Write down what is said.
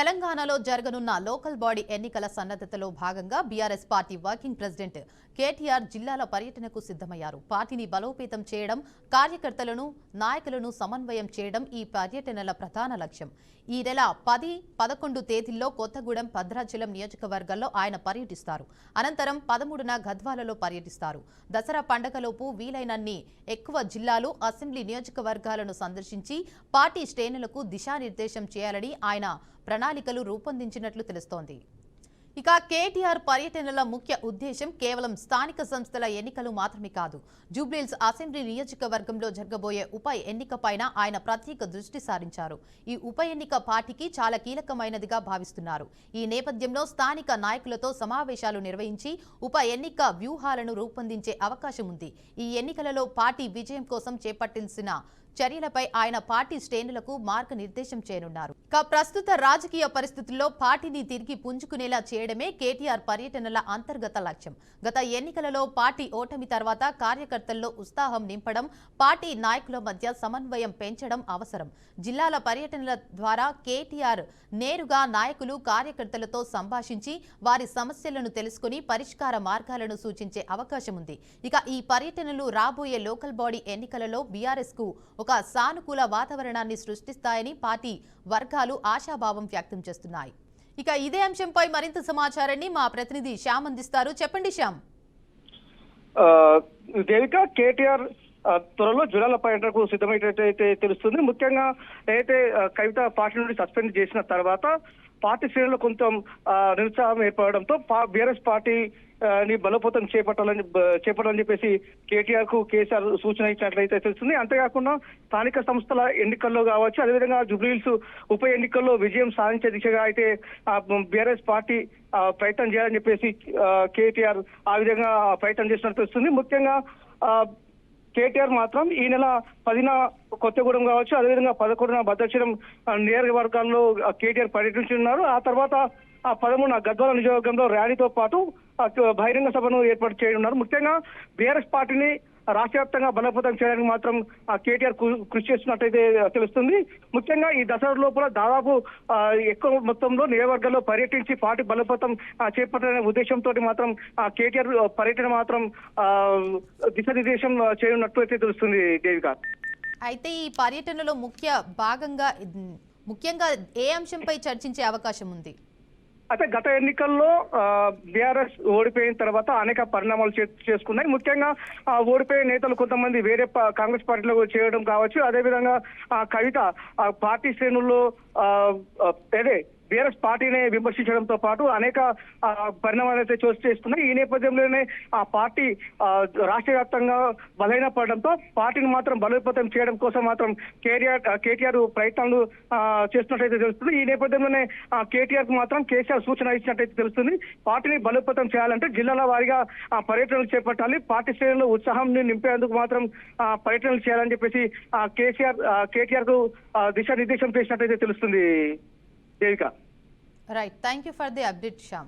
తెలంగాణలో జరగనున్న local body ఎన్నికల సన్నద్ధతలో భాగంగా BRS party working president KTR జిల్లాల పర్యటనకు సిద్ధమయ్యారు. పార్టీని బలోపేతం చేయడం, కార్యకర్తలను, నాయకులను సమన్వయం చేయడం ఈ పర్యటనల ప్రధాన లక్ష్యం. ఈ నెల 10, 11 తేదీల్లో కొత్తగూడెం, భద్రాచలం నియోజకవర్గాల్లో ఆయన పర్యటిస్తారు. అనంతరం 13న గద్వాలలో పర్యటిస్తారు. దసరా పండగలోపు వీలైనన్ని ఎక్కువ జిల్లాలు, అసెంబ్లీ నియోజకవర్గాలను సందర్శించి పార్టీ శ్రేణులకు దిశానిర్దేశం చేయాలని ఆయన ప్రణాళికలు రూపొందించినట్లు తెలుస్తోంది. ఇక కేటీఆర్ పర్యటనల ముఖ్య ఉద్దేశం కేవలం స్థానిక సంస్థల ఎన్నికలు మాత్రమే కాదు. జూబ్లీహిల్స్ అసెంబ్లీ నియోజకవర్గంలో జరగబోయే ఉప ఎన్నికపైన ఆయన ప్రత్యేక దృష్టి సారించారు. ఈ ఉప ఎన్నిక పార్టీకి చాలా కీలకమైనదిగా భావిస్తున్నారు. ఈ నేపథ్యంలో స్థానిక నాయకులతో సమావేశాలు నిర్వహించి ఉప ఎన్నిక వ్యూహాలను రూపొందించే అవకాశం ఉంది. ఈ ఎన్నికలలో పార్టీ విజయం కోసం చేపట్టాల్సిన చర్యలపై ఆయన పార్టీ శ్రేణులకు మార్గనిర్దేశం చేయనున్నారు. ప్రస్తుత రాజకీయ పరిస్థితుల్లో పార్టీని తిరిగి పుంజుకునేలా చేయడమే కేటీఆర్ పర్యటనల అంతర్గత లక్ష్యం. గత ఎన్నికలలో పార్టీ ఓటమి తర్వాత కార్యకర్తల్లో ఉత్సాహం నింపడం, పార్టీ నాయకుల మధ్య సమన్వయం పెంచడం అవసరం. జిల్లాల పర్యటనల ద్వారా కేటీఆర్ నేరుగా నాయకులు, కార్యకర్తలతో సంభాషించి వారి సమస్యలను తెలుసుకుని పరిష్కార మార్గాలను సూచించే అవకాశం ఉంది. ఇక ఈ పర్యటనలు రాబోయే లోకల్ బాడీ ఎన్నికలలో బీఆర్ఎస్ కు ఒక సానుకూల వాతావరణాన్ని సృష్టిస్తాయని పార్టీ వర్గాలు ఆశాభావం వ్యక్తం చేస్తున్నాయి. ఇక ఇదే అంశంపై మరింత సమాచారాన్ని మా ప్రతినిధి శ్యామ్ అందిస్తారు. చెప్పండి శ్యామ్. దేవిక, కేటీఆర్ త్వరలో జిల్లాల పర్యటనకు సిద్ధమైనట్టయితే తెలుస్తుంది. ముఖ్యంగా అయితే కవిత పార్టీ నుండి సస్పెండ్ చేసిన తర్వాత పార్టీ శ్రేణుల్లో కొంచెం నిరుత్సాహం ఏర్పడడంతో బీఆర్ఎస్ పార్టీ ని బలోపేతం చేపట్టాలని చెప్పేసి కేటీఆర్ కు కేసీఆర్ సూచన ఇచ్చినట్లయితే తెలుస్తుంది. అంతేకాకుండా స్థానిక సంస్థల ఎన్నికల్లో కావచ్చు, అదేవిధంగా జూబ్లీహిల్స్ ఉప ఎన్నికల్లో విజయం సాధించే దిశగా అయితే బీఆర్ఎస్ పార్టీ ప్రయత్నం చేయాలని చెప్పేసి కేటీఆర్ ఆ విధంగా ప్రయత్నం చేసినట్టు తెలుస్తుంది. ముఖ్యంగా కేటీఆర్ మాత్రం ఈ నెల 10న కొత్తగూడెం కావచ్చు, అదేవిధంగా 11న భద్రాచలం నియోజకవర్గాల్లో కేటీఆర్ పర్యటించనున్నారు. ఆ తర్వాత 13న గద్వాల నియోజకవర్గంలో ర్యాలీతో పాటు బహిరంగ సభను ఏర్పాటు చేయనున్నారు. ముఖ్యంగా బీఆర్ఎస్ పార్టీని రాష్ట్ర వ్యాప్తంగా బలోపేతం చేయడానికి మాత్రం కేటీఆర్ కృషి చేస్తున్నట్టయితే తెలుస్తుంది. ముఖ్యంగా ఈ దసరా లోపల దాదాపు ఎక్కువ మొత్తంలో నియోజకవర్గాల్లో పర్యటించి పార్టీ బలోపేతం చేపట్టాలనే ఉద్దేశంతో మాత్రం కేటీఆర్ పర్యటన మాత్రం దిశానిర్దేశం చేయనున్నట్టు అయితే తెలుస్తుంది దేవిక. అయితే ఈ పర్యటనలో ముఖ్యంగా ఏ అంశంపై చర్చించే అవకాశం ఉంది? అయితే గత ఎన్నికల్లో బీఆర్ఎస్ ఓడిపోయిన తర్వాత అనేక పరిణామాలు చేసుకున్నాయి. ముఖ్యంగా ఓడిపోయే నేతలు కొంతమంది వేరే కాంగ్రెస్ పార్టీలో చేయడం కావచ్చు, అదేవిధంగా కవిత పార్టీ శ్రేణుల్లో బీఆర్ఎస్ పార్టీని విమర్శించడంతో పాటు అనేక పరిణామాలు అయితే చోటు చేసుకున్నాయి. ఈ నేపథ్యంలోనే ఆ పార్టీ రాష్ట్ర వ్యాప్తంగా బలహీనపడడంతో పార్టీని మాత్రం బలోపేతం చేయడం కోసం మాత్రం కేటీఆర్ ప్రయత్నాలు చేస్తున్నట్టయితే తెలుస్తుంది. ఈ నేపథ్యంలోనే కేటీఆర్ కు మాత్రం కేసీఆర్ సూచన ఇచ్చినట్టయితే తెలుస్తుంది. పార్టీని బలోపేతం చేయాలంటే జిల్లాల వారీగా పర్యటనలు చేపట్టాలి, పార్టీ శ్రేణుల్లో ఉత్సాహం నింపేందుకు మాత్రం పర్యటనలు చేయాలని చెప్పేసి కేటీఆర్ కు దిశానిర్దేశం చేసినట్టయితే తెలుస్తుంది Devika. Right. Thank you for the update, Shyam.